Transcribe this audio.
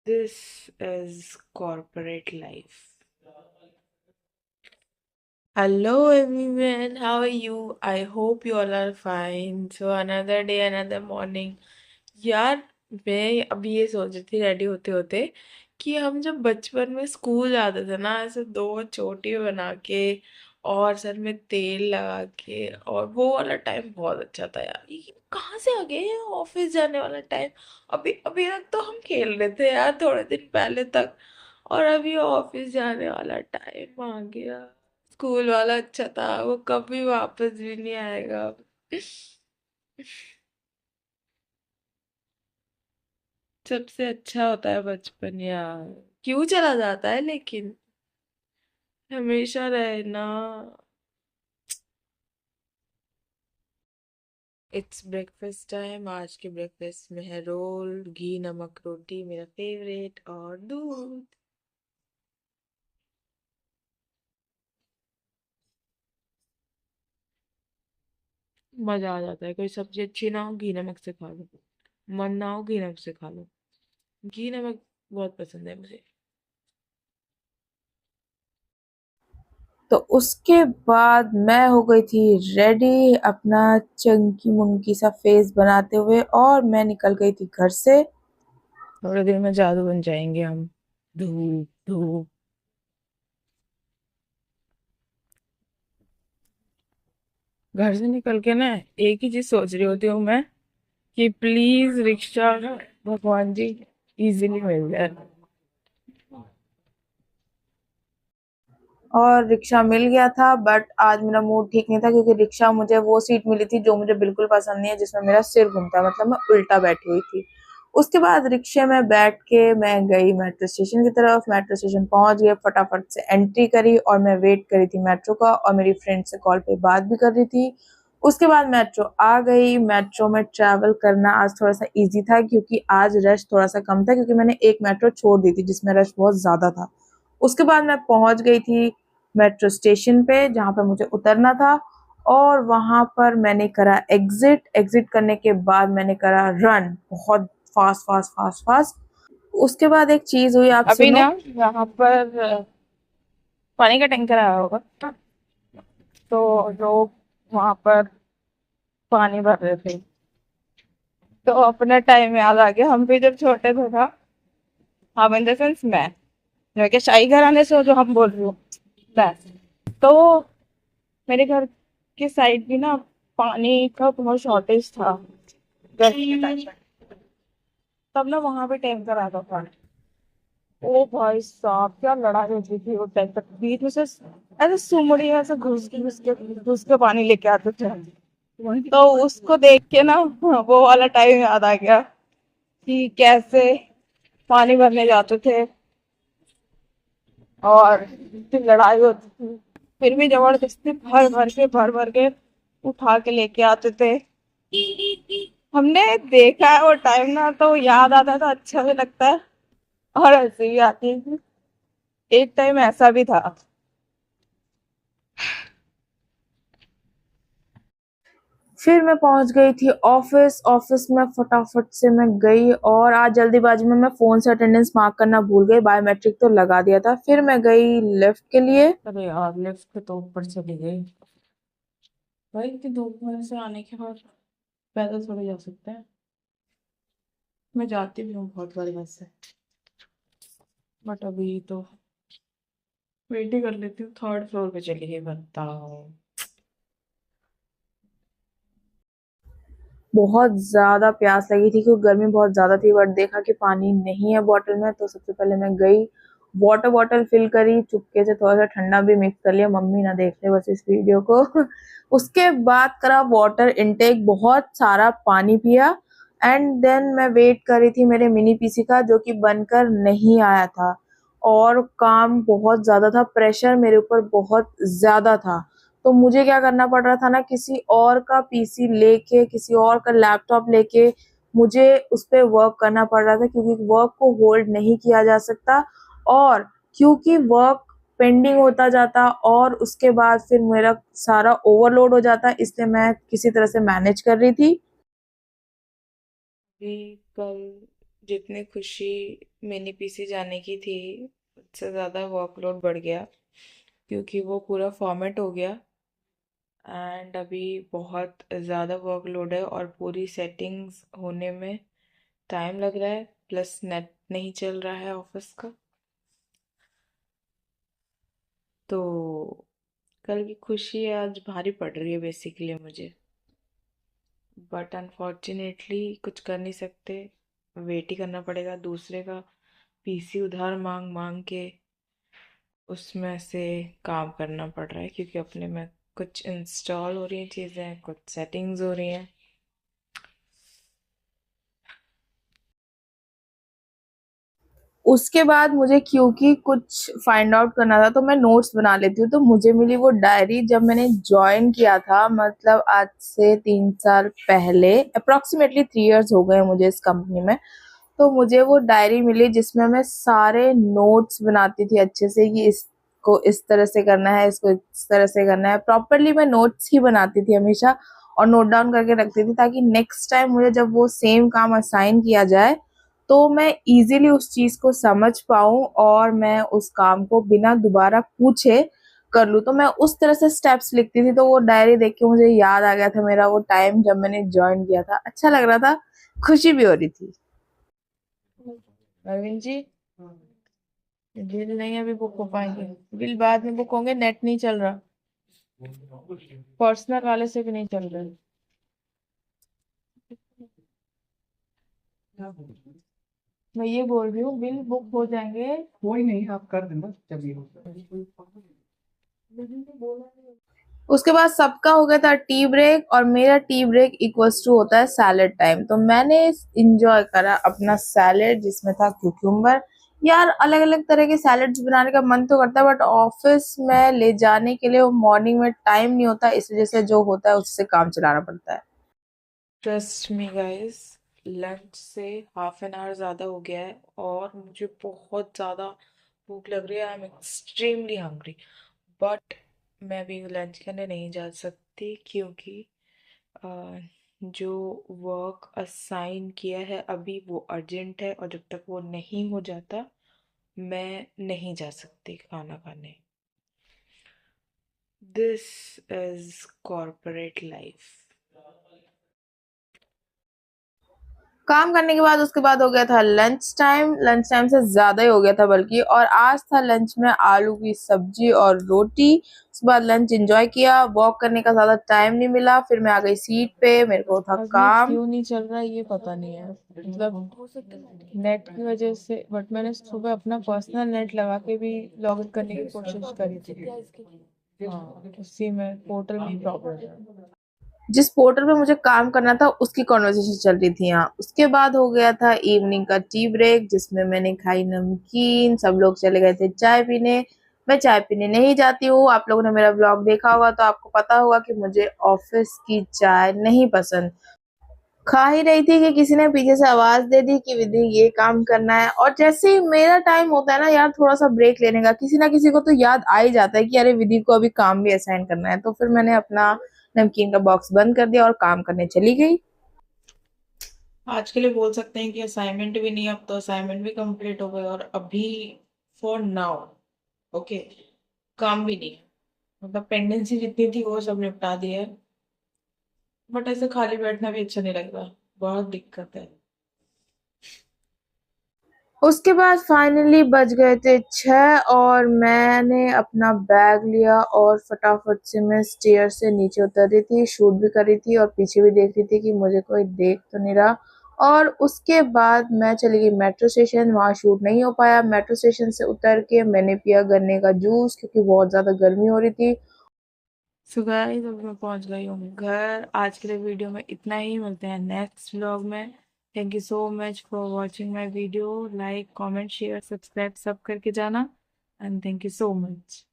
This is corporate life. Hello everyone, how are you? I hope you all are fine. So another day, another morning. यार मैं अभी ये सोच रही थी रेडी होते होते कि हम जब बचपन में स्कूल जाते थे ना, ऐसे दो चोटी बना के और सर में तेल लगा के, और वो वाला टाइम बहुत अच्छा था यार। ये कहाँ से आ गए हैं ऑफिस जाने वाला टाइम? अभी अभी तक तो हम खेल रहे थे यार, थोड़े दिन पहले तक, और अभी ऑफिस जाने वाला टाइम आ गया। स्कूल वाला अच्छा था, वो कभी वापस भी नहीं आएगा। सबसे अच्छा होता है बचपन यार। क्यों चला जाता है लेकिन? हमेशा रहे ना। It's breakfast time. आज के ब्रेकफास्ट में है रोल, घी नमक रोटी मेरा फेवरेट, और दूध। मजा आ जाता है। कोई सब्जी अच्छी ना हो, घी नमक से खा लो। मन ना हो, घी नमक से खा लो। घी नमक बहुत पसंद है मुझे। तो उसके बाद मैं हो गई थी रेडी अपना चंकी मुंकी सा फेस बनाते हुए और मैं निकल गई थी घर से। थोड़े दिन में जादू बन जाएंगे हम। धूप धूप। घर से निकल के ना, एक ही चीज सोच रही होती हूँ मैं, कि प्लीज रिक्शा भगवान जी इजीली मिल जाए। और रिक्शा मिल गया था बट आज मेरा मूड ठीक नहीं था क्योंकि रिक्शा मुझे वो सीट मिली थी जो मुझे बिल्कुल पसंद नहीं है, जिसमें मेरा सिर घूमता है, मतलब मैं उल्टा बैठी हुई थी। उसके बाद रिक्शे में बैठ के मैं गई मेट्रो स्टेशन की तरफ। मेट्रो स्टेशन पहुंच गए, फटाफट से एंट्री करी और मैं वेट करी थी मेट्रो का, और मेरी फ्रेंड से कॉल पे बात भी कर रही थी। उसके बाद मेट्रो आ गई। मेट्रो में ट्रैवल करना आज थोड़ा सा इजी था क्योंकि आज रश थोड़ा सा कम था, क्योंकि मैंने एक मेट्रो छोड़ दी थी जिसमें रश बहुत ज्यादा था। उसके बाद मैं पहुंच गई थी मेट्रो स्टेशन पे जहाँ पे मुझे उतरना था, और वहां पर मैंने करा एग्जिट। एग्जिट करने के बाद मैंने करा रन, बहुत फास्ट फास्ट फास्ट फास्ट। उसके बाद एक चीज हुई, आप अभी सुनो। ना यहाँ पर पानी का टैंकर आया होगा, तो लोग वहां पर पानी भर रहे थे। तो अपना टाइम याद आ गया। हम भी जब छोटे थे ना, हम इन द सेंस मैं क्या शाही घराने से हो जो हम बोल रही हूँ, मैं तो मेरे घर के साइड भी ना पानी का बहुत शॉर्टेज था गर्मी के टाइम पे। तब ना वहां पे टैंकर आता था। ओ भाई साहब, क्या लड़ाई होती थी वो टैंकर बीच में से, ऐसे सुमड़ी में से घुस के पानी लेके आते थे। तो उसको देख के ना वो वाला टाइम याद आ गया कि कैसे पानी भरने जाते थे और इतनी लड़ाई होती थी। फिर भी जबरदस्ती भर भर के उठा के लेके आते थे। हमने देखा है वो टाइम ना, तो याद आता था, अच्छा भी लगता है और हंसी भी आती है। एक टाइम ऐसा भी था। फिर मैं पहुंच गई थी ऑफिस। ऑफिस में फटाफट से मैं गई, और आज जल्दीबाजी में मैं फोन से अटेंडेंस मार्क करना भूल गई। बायोमेट्रिक तो लगा दिया था। फिर मैं गई लिफ्ट के लिए। अरे यार, लिफ्ट पे तो ऊपर चली गई। भाई इतनी धूप में से आने के बाद पैदल थोड़े जा सकते हैं। मैं जाती भी हूँ बहुत बार वैसे, बट अभी तो वेट ही कर लेती हूँ। थर्ड फ्लोर पे चली गई, बताओ। बहुत ज्यादा प्यास लगी थी क्योंकि गर्मी बहुत ज्यादा थी, बट देखा कि पानी नहीं है बॉटल में, तो सबसे पहले मैं गई वाटर बॉटल फिल करी, चुपके से थोड़ा सा ठंडा भी मिक्स कर लिया, मम्मी ना देख ले बस इस वीडियो को। उसके बाद करा वाटर इनटेक, बहुत सारा पानी पिया। एंड देन मैं वेट कर रही थी मेरे मिनी पीसी का, जो कि बनकर नहीं आया था। और काम बहुत ज्यादा था, प्रेशर मेरे ऊपर बहुत ज्यादा था। तो मुझे क्या करना पड़ रहा था ना, किसी और का पीसी लेके, किसी और का लैपटॉप लेके मुझे उस पे वर्क करना पड़ रहा था, क्योंकि वर्क को होल्ड नहीं किया जा सकता। और क्योंकि वर्क पेंडिंग होता जाता और उसके बाद फिर मेरा सारा ओवरलोड हो जाता, इसलिए मैं किसी तरह से मैनेज कर रही थी। भी कल जितनी खुशी मिनी पीसी जाने की थी, उससे ज़्यादा वर्कलोड बढ़ गया क्योंकि वो पूरा फॉर्मेट हो गया एंड अभी बहुत ज़्यादा वर्कलोड है और पूरी सेटिंग्स होने में टाइम लग रहा है, प्लस नेट नहीं चल रहा है ऑफिस का। तो कल की खुशी आज भारी पड़ रही है बेसिकली मुझे, बट अनफॉर्चुनेटली कुछ कर नहीं सकते, वेट ही करना पड़ेगा। दूसरे का पीसी उधार मांग मांग के उसमें से काम करना पड़ रहा है क्योंकि अपने में कुछ इंस्टॉल हो रही हैं चीज़ें, कुछ सेटिंग्स हो रही हैं। उसके बाद मुझे क्योंकि कुछ फाइंड आउट करना था तो मैं नोट्स बना लेती हूँ, तो मुझे मिली वो डायरी जब मैंने ज्वाइन किया था, मतलब आज से 3 साल पहले, अप्रोक्सीमेटली 3 इयर्स हो गए मुझे इस कंपनी में। तो मुझे वो डायरी मिली जिसमें मैं सारे नोट्स बनाती थी अच्छे से कि इसको इस तरह से करना है, इसको इस तरह से करना है। प्रॉपरली मैं नोट्स ही बनाती थी हमेशा और नोट डाउन करके रखती थी ताकि नेक्स्ट टाइम मुझे जब वो सेम काम असाइन किया जाए तो मैं इजीली उस चीज को समझ पाऊं और मैं उस काम को बिना दोबारा पूछे कर लूं। तो मैं उस तरह से स्टेप्स लिखती थी। तो वो डायरी देख के मुझे याद आ गया था मेरा वो टाइम जब मैंने ज्वाइन किया था। अच्छा लग रहा था, खुशी भी हो रही थी। अरविंद जी, बिल नहीं अभी बुक हो पाएंगे, बिल बाद में बुक होंगे, नेट नहीं चल रहा, पर्सनल वाले से भी नहीं चल रहा। मैं ये बोल रही हूँ बिल बुक हो जाएंगे। कोई नहीं, आप कर देना जब ये हो। उसके बाद सबका हो गया था टी ब्रेक और मेरा टी ब्रेक इक्वल्स टू होता है सैलेड टाइम। तो मैंने इंजॉय करा अपना सैलेड जिसमें था क्यूक्यूम्बर। यार अलग अलग तरह के सैलेड्स बनाने का मन तो करता है बट ऑफिस में ले जाने के लिए वो मॉर्निंग में टाइम नहीं होता, इस वजह से जो होता है उससे काम चलाना पड़ता है। ट्रस्ट मी गाइस, लंच से हाफ एन आवर ज़्यादा हो गया है और मुझे बहुत ज़्यादा भूख लग रही है। I am extremely hungry, but मैं अभी लंच करने नहीं जा सकती क्योंकि अ, जो वर्क असाइन किया है अभी वो अर्जेंट है और जब तक वो नहीं हो जाता मैं नहीं जा सकती खाना खाने। This is corporate life. काम करने के बाद उसके बाद हो गया था लंच टाइम। लंच टाइम से ज्यादा ही हो गया था बल्कि। और आज था लंच में आलू की सब्जी और रोटी। उसके बाद लंच एंजॉय किया, वॉक करने का ज्यादा टाइम नहीं मिला, फिर मैं आ गई सीट पे, मेरे को था अभी काम। क्यों नहीं चल रहा है ये पता नहीं है, मतलब नेट की वजह से, बट मैंने सुबह अपना पर्सनल नेट लगा के भी लॉग इन करने की कोशिश करी थी। हाँ, उसी में पोर्टल में प्रॉब्लम है। जिस पोर्टल पे मुझे काम करना था उसकी कॉन्वर्सेशन चल रही थी यहाँ। उसके बाद हो गया था इवनिंग का टी ब्रेक जिसमें मैंने खाई नमकीन, सब लोग चले गए थे चाय पीने। मैं चाय पीने नहीं जाती हूँ, आप लोगों ने मेरा ब्लॉग देखा होगा तो आपको पता होगा कि मुझे ऑफिस की चाय नहीं पसंद। खा ही रही थी कि किसी ने पीछे से आवाज दे दी कि विधि ये काम करना है। और जैसे ही मेरा टाइम होता है ना यार थोड़ा सा ब्रेक लेने का, किसी ना किसी को तो याद आ ही जाता है कि अरे विधि को अभी काम भी असाइन करना है। तो फिर मैंने अपना नमकीन का बॉक्स बंद कर दिया और काम करने चली गई। आज के लिए बोल सकते हैं कि असाइनमेंट भी नहीं, अब तो असाइनमेंट भी कंप्लीट हो गए और अभी फॉर नाउ ओके काम भी नहीं है, मतलब पेंडेंसी जितनी थी वो सब निपटा दी है। बट ऐसे खाली बैठना भी अच्छा नहीं लगता, बहुत दिक्कत है। उसके बाद फाइनली बज गए थे 6 और मैंने अपना बैग लिया और फटाफट से मैं स्टेयर से नीचे उतर रही थी, शूट भी कर रही थी और पीछे भी देख रही थी कि मुझे कोई देख तो नहीं रहा। और उसके बाद मैं चली गई मेट्रो स्टेशन, वहां शूट नहीं हो पाया। मेट्रो स्टेशन से उतर के मैंने पिया गन्ने का जूस क्योंकि बहुत ज्यादा गर्मी हो रही थी। सो गाइस अब मैं पहुंच गई हूँ घर। आज के लिए वीडियो में इतना ही, मिलते हैं नेक्स्ट व्लॉग में। Thank you so much for watching my video, like comment share subscribe सब करके जाना, and thank you so much.